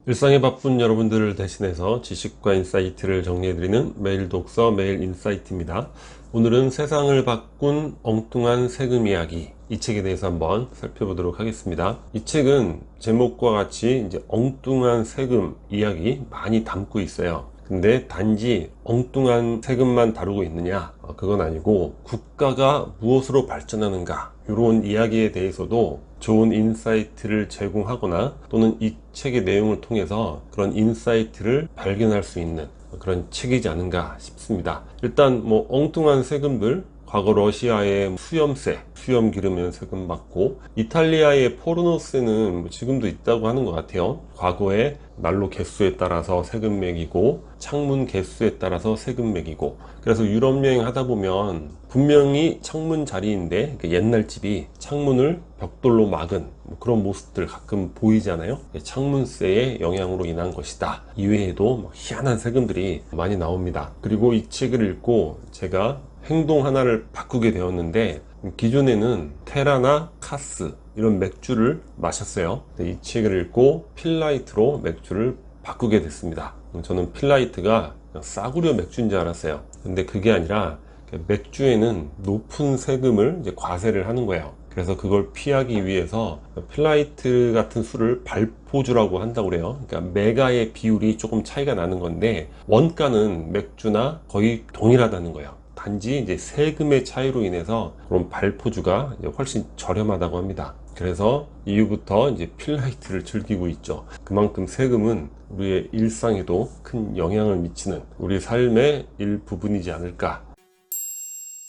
일상에 바쁜 여러분들을 대신해서 지식과 인사이트를 정리해드리는 매일 독서 매일 인사이트입니다. 오늘은 세상을 바꾼 엉뚱한 세금 이야기, 이 책에 대해서 한번 살펴보도록 하겠습니다. 이 책은 제목과 같이 이제 엉뚱한 세금 이야기 많이 담고 있어요. 근데 단지 엉뚱한 세금만 다루고 있느냐? 그건 아니고 국가가 무엇으로 발전하는가? 이런 이야기에 대해서도 좋은 인사이트를 제공하거나 또는 이 책의 내용을 통해서 그런 인사이트를 발견할 수 있는 그런 책이지 않은가 싶습니다. 일단 엉뚱한 세금들, 과거 러시아의 수염세, 수염기르면 세금 받고, 이탈리아의 포르노세는 지금도 있다고 하는 것 같아요. 과거에 난로 개수에 따라서 세금 매기고 창문 개수에 따라서 세금 매기고, 그래서 유럽 여행 하다 보면 분명히 창문 자리인데 옛날 집이 창문을 벽돌로 막은 그런 모습들 가끔 보이잖아요. 창문세의 영향으로 인한 것이다. 이외에도 희한한 세금들이 많이 나옵니다. 그리고 이 책을 읽고 제가 행동 하나를 바꾸게 되었는데, 기존에는 테라나 카스 이런 맥주를 마셨어요. 이 책을 읽고 필라이트로 맥주를 바꾸게 됐습니다. 저는 필라이트가 싸구려 맥주인 줄 알았어요. 근데 그게 아니라 맥주에는 높은 세금을 이제 과세를 하는 거예요. 그래서 그걸 피하기 위해서 필라이트 같은 술을 발포주라고 한다고 그래요. 그러니까 메가의 비율이 조금 차이가 나는 건데 원가는 맥주나 거의 동일하다는 거예요. 단지 이제 세금의 차이로 인해서 그런 발포주가 훨씬 저렴하다고 합니다. 그래서 이후부터 이제 필라이트를 즐기고 있죠. 그만큼 세금은 우리의 일상에도 큰 영향을 미치는 우리 삶의 일부분이지 않을까.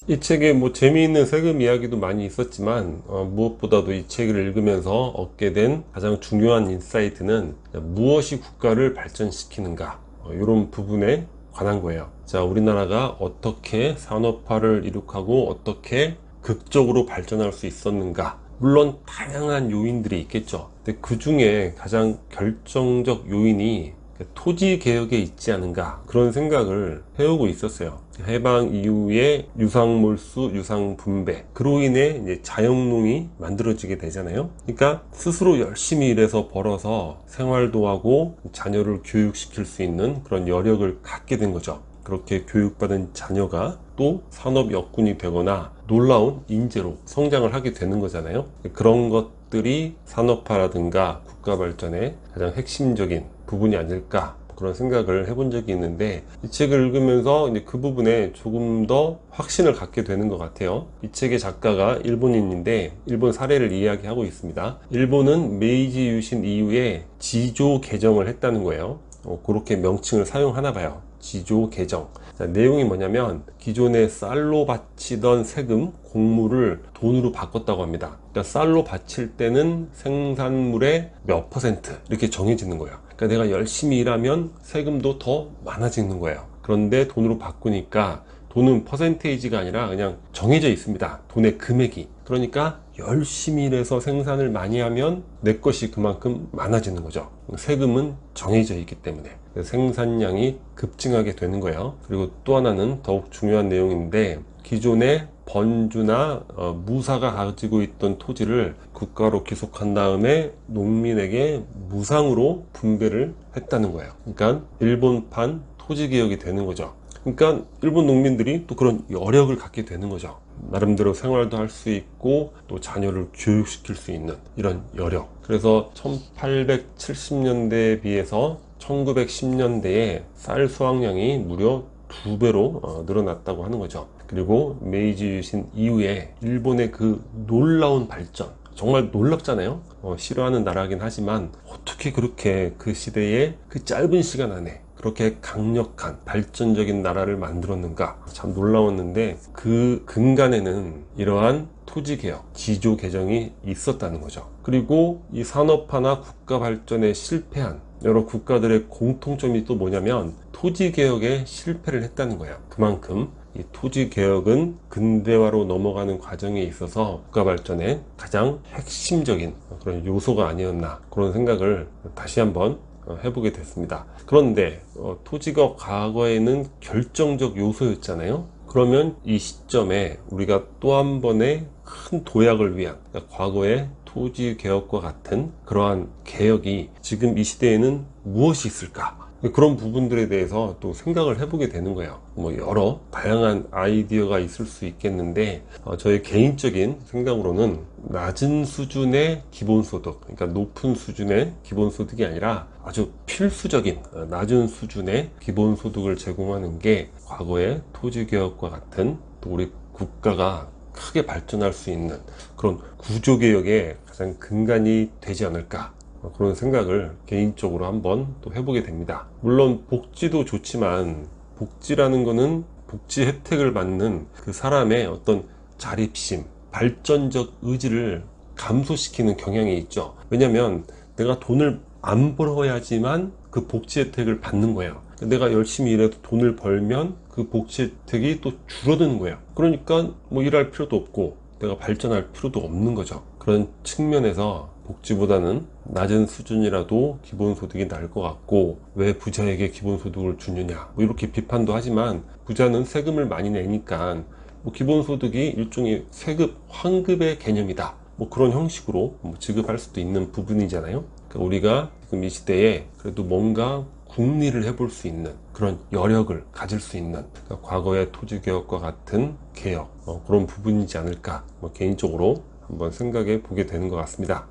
이 책에 재미있는 세금 이야기도 많이 있었지만 무엇보다도 이 책을 읽으면서 얻게 된 가장 중요한 인사이트는 무엇이 국가를 발전시키는가, 이런 부분에 관한 거예요. 자, 우리나라가 어떻게 산업화를 이룩하고 어떻게 극적으로 발전할 수 있었는가. 물론 다양한 요인들이 있겠죠. 근데 그 중에 가장 결정적 요인이 토지 개혁에 있지 않은가, 그런 생각을 해오고 있었어요. 해방 이후에 유상몰수, 유상분배, 그로 인해 이제 자영농이 만들어지게 되잖아요. 그러니까 스스로 열심히 일해서 벌어서 생활도 하고 자녀를 교육시킬 수 있는 그런 여력을 갖게 된 거죠. 그렇게 교육받은 자녀가 또 산업 여군이 되거나 놀라운 인재로 성장을 하게 되는 거잖아요. 그런 것들이 산업화라든가 국가 발전의 가장 핵심적인 부분이 아닐까, 그런 생각을 해본 적이 있는데, 이 책을 읽으면서 이제 그 부분에 조금 더 확신을 갖게 되는 것 같아요. 이 책의 작가가 일본인인데 일본 사례를 이야기하고 있습니다. 일본은 메이지 유신 이후에 지조 개정을 했다는 거예요. 그렇게 명칭을 사용하나 봐요. 지조 개정. 자, 내용이 뭐냐면 기존에 쌀로 바치던 세금, 공물을 돈으로 바꿨다고 합니다. 그러니까 쌀로 바칠 때는 생산물의 몇 퍼센트 이렇게 정해지는 거예요. 그러니까 내가 열심히 일하면 세금도 더 많아지는 거예요. 그런데 돈으로 바꾸니까 돈은 퍼센테이지가 아니라 그냥 정해져 있습니다. 돈의 금액이. 그러니까 열심히 일해서 생산을 많이 하면 내 것이 그만큼 많아지는 거죠. 세금은 정해져 있기 때문에 생산량이 급증하게 되는 거예요. 그리고 또 하나는 더욱 중요한 내용인데, 기존에 번주나 무사가 가지고 있던 토지를 국가로 귀속한 다음에 농민에게 무상으로 분배를 했다는 거예요. 그러니까 일본판 토지개혁이 되는 거죠. 그러니까 일본 농민들이 또 그런 여력을 갖게 되는 거죠. 나름대로 생활도 할 수 있고 또 자녀를 교육시킬 수 있는 이런 여력. 그래서 1870년대에 비해서 1910년대에 쌀 수확량이 무려 2배로 늘어났다고 하는 거죠. 그리고 메이지 유신 이후에 일본의 그 놀라운 발전, 정말 놀랍잖아요. 싫어하는 나라긴 하지만 어떻게 그렇게 그 시대에 그 짧은 시간 안에 그렇게 강력한 발전적인 나라를 만들었는가, 참 놀라웠는데, 그 근간에는 이러한 토지개혁, 지조개정이 있었다는 거죠. 그리고 이 산업화나 국가 발전에 실패한 여러 국가들의 공통점이 또 뭐냐면 토지개혁에 실패를 했다는 거예요. 그만큼 이 토지개혁은 근대화로 넘어가는 과정에 있어서 국가 발전의 가장 핵심적인 그런 요소가 아니었나, 그런 생각을 다시 한번 해보게 됐습니다. 그런데 토지가 과거에는 결정적 요소였잖아요. 그러면 이 시점에 우리가 또 한 번의 큰 도약을 위한, 그러니까 과거의 토지 개혁과 같은 그러한 개혁이 지금 이 시대에는 무엇이 있을까? 그런 부분들에 대해서 또 생각을 해보게 되는 거예요. 뭐 여러 다양한 아이디어가 있을 수 있겠는데 저의 개인적인 생각으로는 낮은 수준의 기본소득, 그러니까 높은 수준의 기본소득이 아니라 아주 필수적인 낮은 수준의 기본소득을 제공하는 게 과거의 토지개혁과 같은 또 우리 국가가 크게 발전할 수 있는 그런 구조개혁의 가장 근간이 되지 않을까, 그런 생각을 개인적으로 한번 또 해보게 됩니다. 물론 복지도 좋지만 복지라는 거는 복지 혜택을 받는 그 사람의 어떤 자립심, 발전적 의지를 감소시키는 경향이 있죠. 왜냐면 내가 돈을 안 벌어야지만 그 복지 혜택을 받는 거예요. 내가 열심히 일해도 돈을 벌면 그 복지 혜택이 또 줄어드는 거예요. 그러니까 뭐 일할 필요도 없고 내가 발전할 필요도 없는 거죠. 그런 측면에서 복지보다는 낮은 수준이라도 기본소득이 나을 것 같고, 왜 부자에게 기본소득을 주느냐 뭐 이렇게 비판도 하지만, 부자는 세금을 많이 내니까 뭐 기본소득이 일종의 세금 환급의 개념이다, 뭐 그런 형식으로 뭐 지급할 수도 있는 부분이잖아요. 그러니까 우리가 지금 이 시대에 그래도 뭔가 궁리를 해볼 수 있는 그런 여력을 가질 수 있는, 그러니까 과거의 토지개혁과 같은 개혁, 그런 부분이지 않을까, 뭐 개인적으로 한번 생각해 보게 되는 것 같습니다.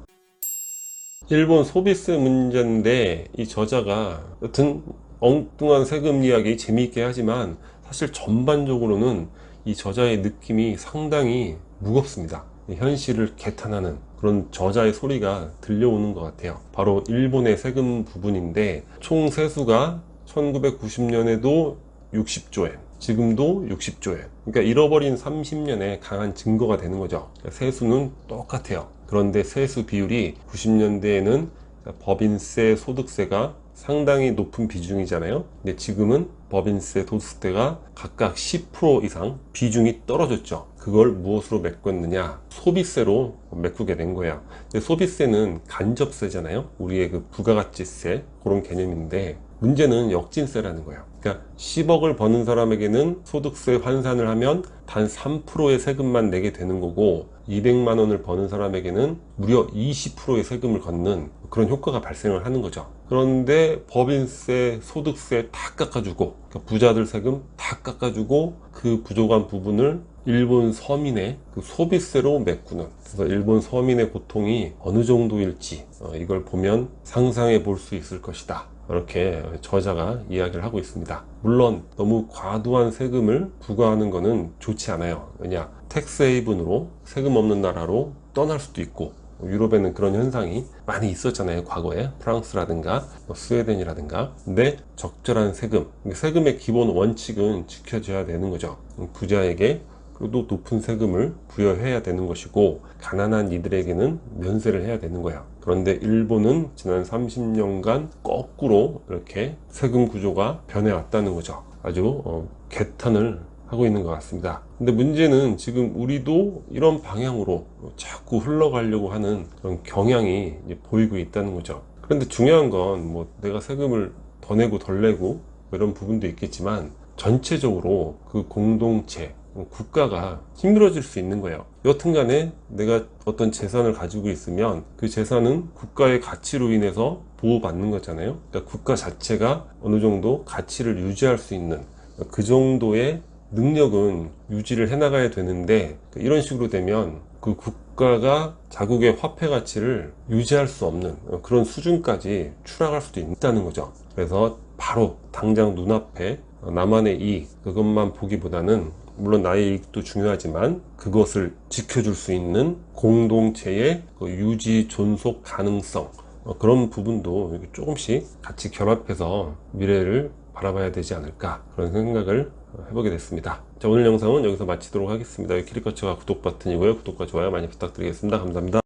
일본 소비세 문제인데, 이 저자가 여튼 엉뚱한 세금 이야기 재미있게 하지만 사실 전반적으로는 이 저자의 느낌이 상당히 무겁습니다. 현실을 개탄하는 그런 저자의 소리가 들려오는 것 같아요. 바로 일본의 세금 부분인데, 총 세수가 1990년에도 60조엔, 지금도 60조엔. 그러니까 잃어버린 30년의 강한 증거가 되는 거죠. 세수는 똑같아요. 그런데 세수 비율이 90년대에는 법인세, 소득세가 상당히 높은 비중이잖아요. 근데 지금은 법인세, 소득세가 각각 10% 이상 비중이 떨어졌죠. 그걸 무엇으로 메꿨느냐? 소비세로 메꾸게 된 거예요. 근데 소비세는 간접세잖아요. 우리의 그 부가가치세, 그런 개념인데, 문제는 역진세라는 거예요. 그러니까 10억을 버는 사람에게는 소득세 환산을 하면 단 3%의 세금만 내게 되는 거고, 200만 원을 버는 사람에게는 무려 20%의 세금을 걷는 그런 효과가 발생을 하는 거죠. 그런데 법인세, 소득세 다 깎아주고, 그러니까 부자들 세금 다 깎아주고, 그 부족한 부분을 일본 서민의 그 소비세로 메꾸는, 그래서 일본 서민의 고통이 어느 정도일지 이걸 보면 상상해 볼 수 있을 것이다, 이렇게 저자가 이야기를 하고 있습니다. 물론 너무 과도한 세금을 부과하는 것은 좋지 않아요. 왜냐, 텍스 헤이븐으로 세금 없는 나라로 떠날 수도 있고, 유럽에는 그런 현상이 많이 있었잖아요, 과거에. 프랑스라든가 스웨덴이라든가. 근데 적절한 세금, 세금의 기본 원칙은 지켜져야 되는 거죠. 부자에게 그래도 높은 세금을 부여해야 되는 것이고, 가난한 이들에게는 면세를 해야 되는 거예요. 그런데 일본은 지난 30년간 거꾸로 이렇게 세금 구조가 변해왔다는 거죠. 아주 개탄을 하고 있는 것 같습니다. 근데 문제는 지금 우리도 이런 방향으로 자꾸 흘러가려고 하는 그런 경향이 보이고 있다는 거죠. 그런데 중요한 건 뭐 내가 세금을 더 내고 덜 내고 뭐 이런 부분도 있겠지만, 전체적으로 그 공동체, 국가가 힘들어질 수 있는 거예요. 여튼간에 내가 어떤 재산을 가지고 있으면 그 재산은 국가의 가치로 인해서 보호받는 거잖아요. 그러니까 국가 자체가 어느 정도 가치를 유지할 수 있는 그 정도의 능력은 유지를 해나가야 되는데, 이런 식으로 되면 그 국가가 자국의 화폐 가치를 유지할 수 없는 그런 수준까지 추락할 수도 있다는 거죠. 그래서 바로 당장 눈앞에 나만의 이익, 그것만 보기보다는, 물론 나의 이익도 중요하지만 그것을 지켜줄 수 있는 공동체의 그 유지 존속 가능성, 그런 부분도 조금씩 같이 결합해서 미래를 바라봐야 되지 않을까, 그런 생각을 해보게 됐습니다. 자, 오늘 영상은 여기서 마치도록 하겠습니다. 여기 클릭커츠가 구독 버튼이고요. 구독과 좋아요 많이 부탁드리겠습니다. 감사합니다.